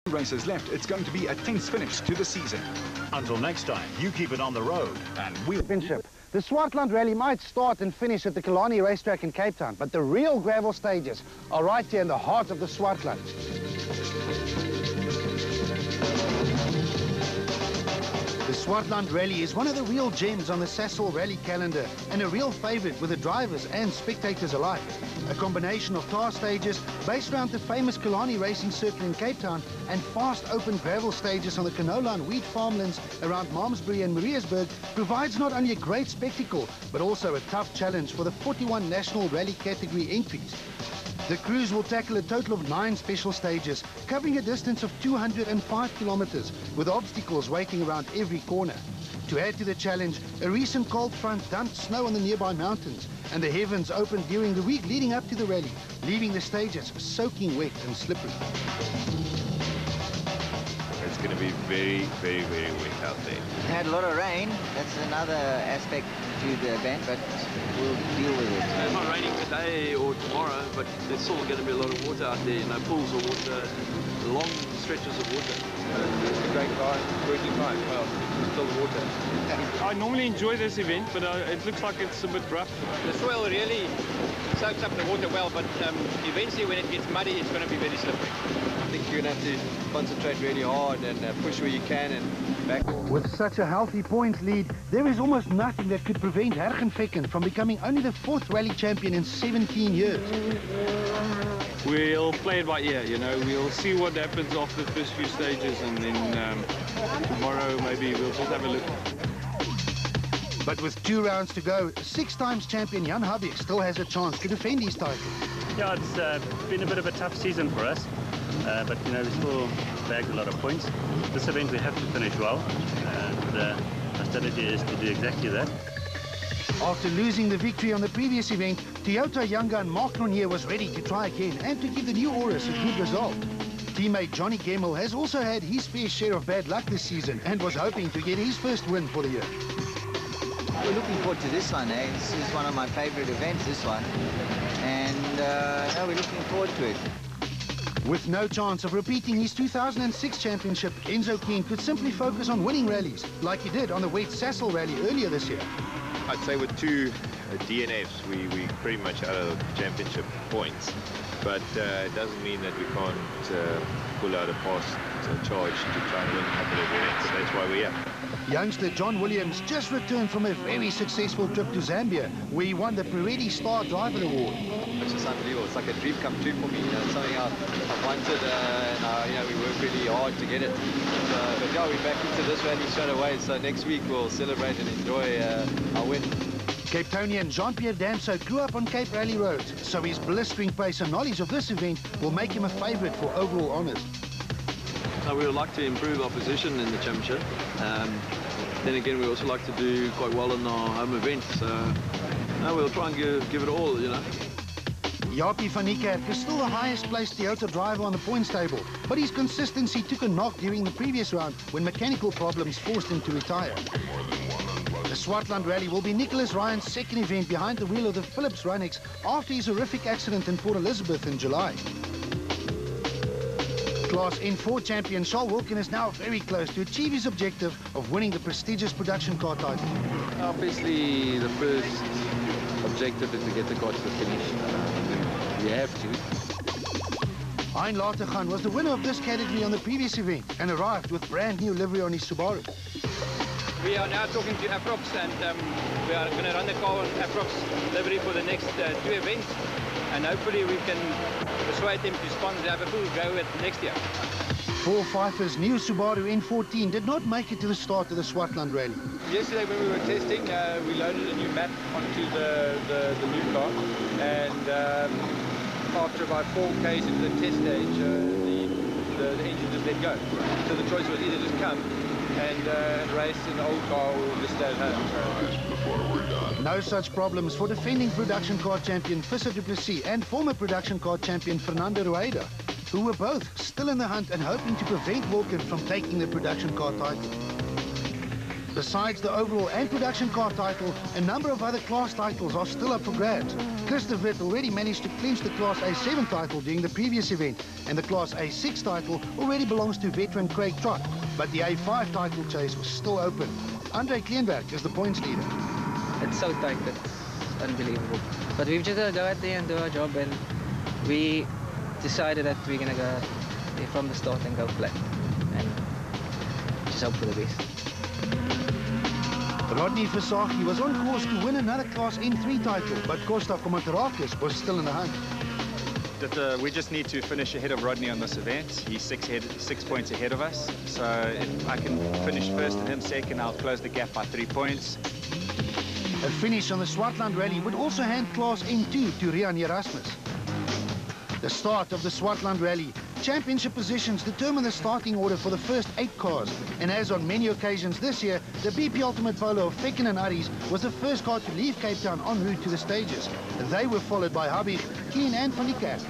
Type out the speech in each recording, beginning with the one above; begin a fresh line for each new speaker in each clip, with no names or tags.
races left, it's going to be a tense finish to the season.
Until next time, you keep it on the road, and we'll...
Championship. The Swartland Rally might start and finish at the Killarney racetrack in Cape Town, but the real gravel stages are right here in the heart of the Swartland. The Swartland Rally is one of the real gems on the Sasol Rally calendar and a real favourite with the drivers and spectators alike. A combination of tar stages based around the famous Killarney racing circuit in Cape Town and fast open gravel stages on the canola and wheat farmlands around Malmesbury and Mariatsburg provides not only a great spectacle but also a tough challenge for the 41 national rally category entries. The crews will tackle a total of 9 special stages, covering a distance of 205 kilometers, with obstacles waiting around every corner. To add to the challenge, a recent cold front dumped snow on the nearby mountains, and the heavens opened during the week leading up to the rally, leaving the stages soaking wet and slippery.
It's going to be very, very, very wet out there.
We had a lot of rain. That's another aspect to the event, but we'll deal with it.
It's not raining today or tomorrow, but there's still going to be a lot of water out there, you know, pools of water, long stretches of water. It's a great guy, working fine, well, still water.
I normally enjoy this event, but it looks like it's a bit rough.
The soil really soaks up the water well, but eventually when it gets muddy, it's going to be very slippery.
I think you're going to have to concentrate really hard and push where you can and back.
With such a healthy points lead, there is almost nothing that could prevent Hergenvecken from becoming only the 4th rally champion in 17 years.
We'll play it by ear, you know. We'll see what happens after the first few stages, and then tomorrow maybe we'll just have a look.
But with 2 rounds to go, 6 times champion Jan Habik still has a chance to defend his title.
Yeah, it's been a bit of a tough season for us, but you know, we still bagged a lot of points. This event we have to finish well, and our strategy is to do exactly that.
After losing the victory on the previous event, Toyota young gun Mark Ronier was ready to try again and to give the new Aurus a good result. Teammate Johnny Gemmell has also had his fair share of bad luck this season and was hoping to get his first win for the year.
We're looking forward to this one, eh? This is one of my favorite events, this one. And no, we're looking forward to it.
With no chance of repeating his 2006 championship, Enzo Keen could simply focus on winning rallies, like he did on the West Sasol Rally earlier this year.
I'd say with 2 DNFs, we pretty much out of championship points. But it doesn't mean that we can't pull out a past charge to try and win a couple of events. That's why we're here.
Youngster John Williams just returned from a very successful trip to Zambia, where he won the Pirelli Star Driver Award.
It's just unbelievable. It's like a dream come true for me. You know, it's something I've wanted, and you know, we work really hard to get it. But yeah, we're back into this rally straight away. So next week we'll celebrate and enjoy our win.
Cape Townian Jean-Pierre Damso grew up on Cape Rally roads, so his blistering pace and knowledge of this event will make him a favourite for overall honours.
So we would like to improve our position in the championship. Then again, we also like to do quite well in our home events. So we'll try and give it all, you know.
Japie van Niekerk is still the highest placed Toyota driver on the points table, but his consistency took a knock during the previous round when mechanical problems forced him to retire. The Swartland Rally will be Nicholas Ryan's second event behind the wheel of the Phillips Runex after his horrific accident in Port Elizabeth in July. Class N4 champion Charles Wilkin is now very close to achieve his objective of winning the prestigious production car title.
Obviously, the first objective is to get the car to the finish. We have to.
Hein Latergan was the winner of this category on the previous event and arrived with brand new livery on his Subaru.
We are now talking to Aprox, and we are going to run the car on Aprox livery for the next 2 events, and hopefully we can persuade them to sponsor the Liverpool go with next year.
Paul Pfeiffer's new Subaru N14 did not make it to the start of the Swartland Rally.
Yesterday when we were testing, we loaded a new map onto the new car, and after about 4 Ks into the test stage, the engine just let go. So the choice was either just come and race in the old car or just stay at home.
No such problems for defending production car champion Visser du Plessis and former production car champion Fernando Rueda, who were both still in the hunt and hoping to prevent Wilkin from taking the production car title. Besides the overall and production car title, a number of other class titles are still up for grabs. Christoph Witt already managed to clinch the Class A7 title during the previous event, and the Class A6 title already belongs to veteran Craig Trott, but the A5 title chase was still open. Andre Kleinberg is the points leader.
It's so tight, it's unbelievable. But we've just got to go out there and do our job, and we decided that we're going to go from the start and go flat, and just hope for the best.
Rodney Versaghi was on course to win another Class N3 title, but Costa Komantarakis was still in the hunt.
We just need to finish ahead of Rodney on this event. He's 6 points ahead of us. So if I can finish first and him second, I'll close the gap by 3 points.
A finish on the Swartland Rally would also hand Class N2 to Rian Erasmus. The start of the Swartland Rally. Championship positions determine the starting order for the first 8 cars, and as on many occasions this year, the BP Ultimate Polo of Fekken and Aries was the first car to leave Cape Town en route to the stages. They were followed by Habig, Keen and Van die Kerk.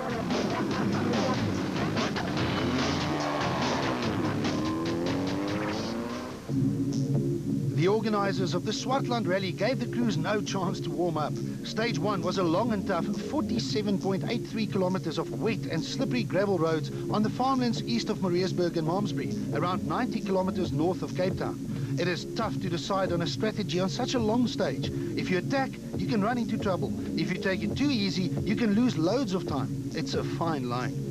The organisers of the Swartland Rally gave the crews no chance to warm up. Stage 1 was a long and tough 47.83 kilometres of wet and slippery gravel roads on the farmlands east of Mariatsburg and Malmesbury, around 90 kilometres north of Cape Town. It is tough to decide on a strategy on such a long stage. If you attack, you can run into trouble. If you take it too easy, you can lose loads of time. It's a fine line.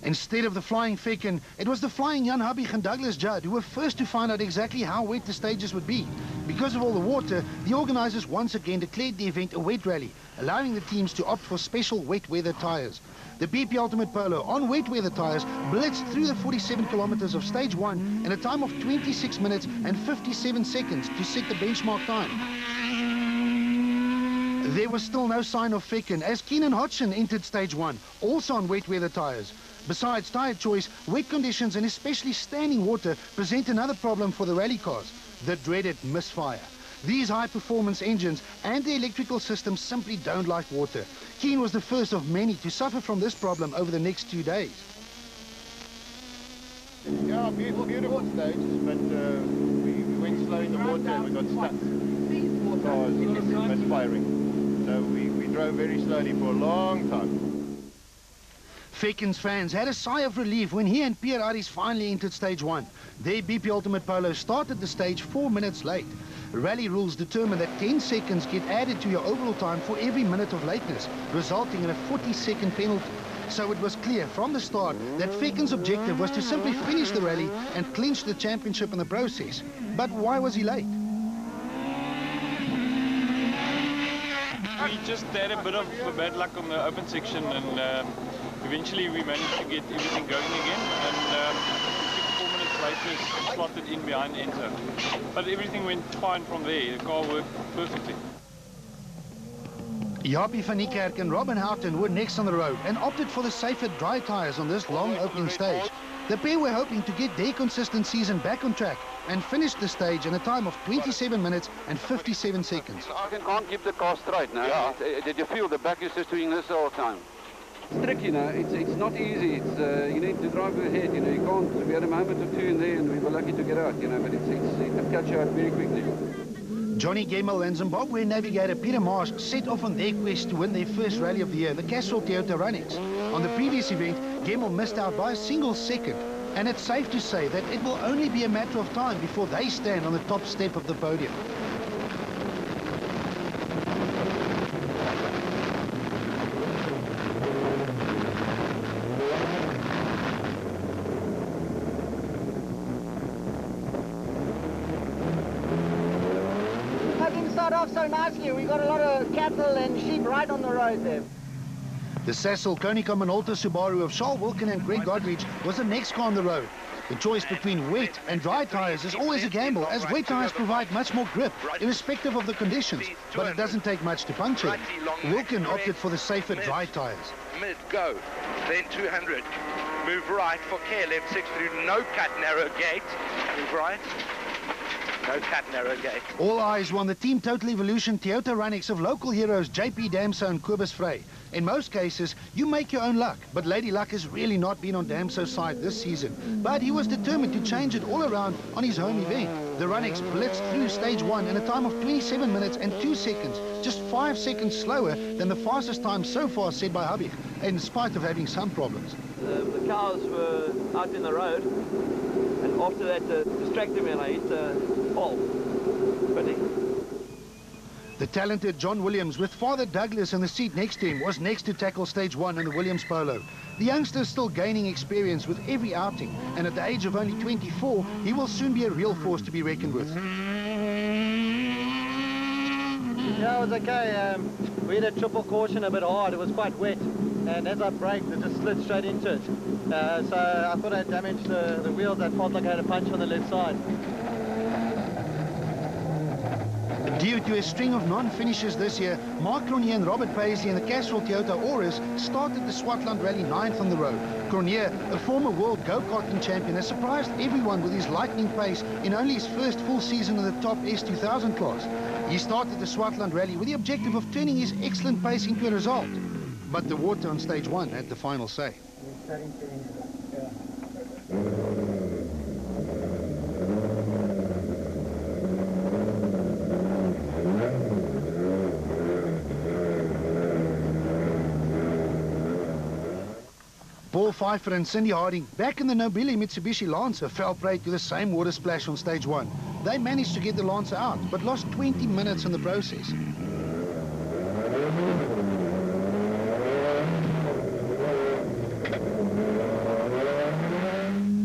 Instead of the flying Fekken, it was the flying Jan Habig and Douglas Judd who were first to find out exactly how wet the stages would be. Because of all the water, the organisers once again declared the event a wet rally, allowing the teams to opt for special wet weather tyres. The BP Ultimate Polo on wet weather tyres blitzed through the 47 kilometres of stage 1 in a time of 26 minutes and 57 seconds to set the benchmark time. There was still no sign of Fekken as Keenan Hodgson entered stage 1, also on wet weather tyres. Besides tyre choice, wet conditions and especially standing water present another problem for the rally cars, the dreaded misfire. These high-performance engines and the electrical system simply don't like water. Keen was the first of many to suffer from this problem over the next 2 days.
Yeah, beautiful stage, but we went slow in the water and we got stuck. Cars misfiring. So we drove very slowly for a long time.
Fekken's fans had a sigh of relief when he and Pierre Aries finally entered stage 1. Their BP Ultimate Polo started the stage 4 minutes late. Rally rules determine that 10 seconds get added to your overall time for every minute of lateness, resulting in a 40-second penalty. So it was clear from the start that Fekken's objective was to simply finish the rally and clinch the championship in the process. But why was he late?
We just had a bit of bad luck on the open section, and eventually we managed to get everything going again, and 4 minutes later slotted in behind Enter. But everything went fine from there. The car worked perfectly.
Jaapie van die Kerk and Robin Houghton were next on the road and opted for the safer dry tyres on this long opening stage. The pair were hoping to get their consistent season back on track and finish the stage in a time of 27 minutes and 57 seconds.
I can't keep the car straight now. Yeah. Did you feel the back is just doing this all the time? It's tricky, you know. It's not easy. It's you need to drive ahead. You know, you can't. We had a moment or two in there, and we were lucky to get out. You know, but it can catch you out very quickly.
Johnny Gemmell and Zimbabwe navigator Peter Marsh set off on their quest to win their first rally of the year, the Castrol Toyota Runnings. On the previous event, Gemmell missed out by a single second, and it's safe to say that it will only be a matter of time before they stand on the top step of the podium.
Off so nicely. We got a lot of cattle and sheep right on the road there.
The Cecil Konica Minolta Subaru of Charles Wilkin and Greg Godrich was the next car on the road. The choice between wet and dry tyres is always a gamble, as wet tyres provide much more grip, irrespective of the conditions, but it doesn't take much to puncture them. Wilkin opted for the safer dry tyres.
Mid, go, then 200. Move right for care, left 6 through, no cut, narrow gate. Move right. No cut, narrow gate.
All eyes were on the Team Total Evolution Toyota Runnix of local heroes JP Damso and Kobus Frey. In most cases, you make your own luck, but Lady Luck has really not been on Damso's side this season. But he was determined to change it all around on his home event. The Runnix blitzed through stage 1 in a time of 27 minutes and 2 seconds, just 5 seconds slower than the fastest time so far set by Habich, in spite of having some problems.
The cows were out in the road, and after that distracted me and I hit a pole.
The talented John Williams, with Father Douglas in the seat next to him, was next to tackle stage 1 in the Williams Polo. The youngster is still gaining experience with every outing, and at the age of only 24, he will soon be a real force to be reckoned with.
Yeah, it was okay. We had a triple caution a bit hard. It was quite wet, and as I braked, it just slid straight into it. So I thought I damaged the wheels. I felt like I had a punch on the left side.
Due to a string of non-finishes this year, Mark Cronje and Robert Paisley in the Castrol Toyota Auris started the Swartland Rally 9th on the road. Cronje, a former world go-karting champion, has surprised everyone with his lightning pace in only his first full season in the top S2000 class. He started the Swartland Rally with the objective of turning his excellent pace into a result. But the water on stage 1 had the final say. Paul Pfeiffer and Cindy Harding, back in the Nobile Mitsubishi Lancer, fell prey to the same water splash on stage 1. They managed to get the Lancer out, but lost 20 minutes in the process.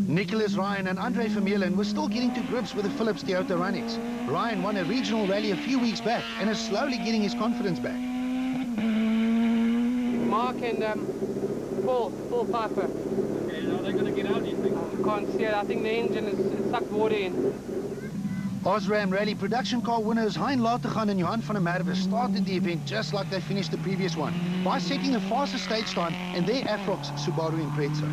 Nicholas Ryan and Andre Vermeulen were still getting to grips with the Philips Toyota Runnix. Ryan won a regional rally a few weeks back and is slowly getting his confidence back.
Mark and Paul Pfeiffer.
Okay, are they going to get out, do you think?
I can't see it. I think the engine is sucked water in.
Osram Rally production car winners Hein Lategan and Johan van der Merwe started the event just like they finished the previous one, by setting the fastest stage time in their Afrox Subaru Impreza.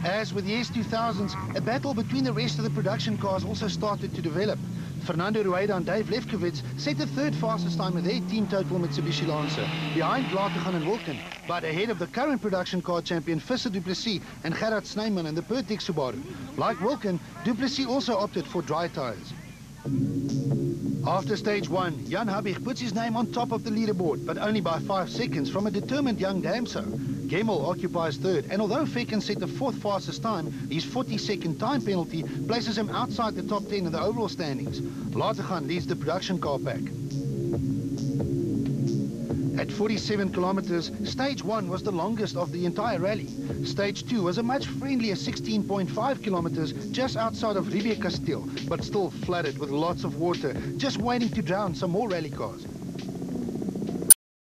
As with the S2000s, a battle between the rest of the production cars also started to develop. Fernando Rueda and Dave Lefkowitz set the third fastest time of their Team Total Mitsubishi Lancer, behind Lategan and Wilken, but ahead of the current production car champion Visser Du Plessis and Gerard Snyman and the Pertex Subaru. Like Wilken, Du Plessis also opted for dry tires. After stage 1, Jan Habich puts his name on top of the leaderboard, but only by 5 seconds from a determined young Damso. Gemmel occupies third, and although Fecken set the 4th fastest time, his 40-second time penalty places him outside the top 10 in the overall standings. Lategan leads the production car pack. At 47 kilometers, stage 1 was the longest of the entire rally. Stage 2 was a much friendlier 16.5 kilometers just outside of Riebeek Kasteel, but still flooded with lots of water, just waiting to drown some more rally cars.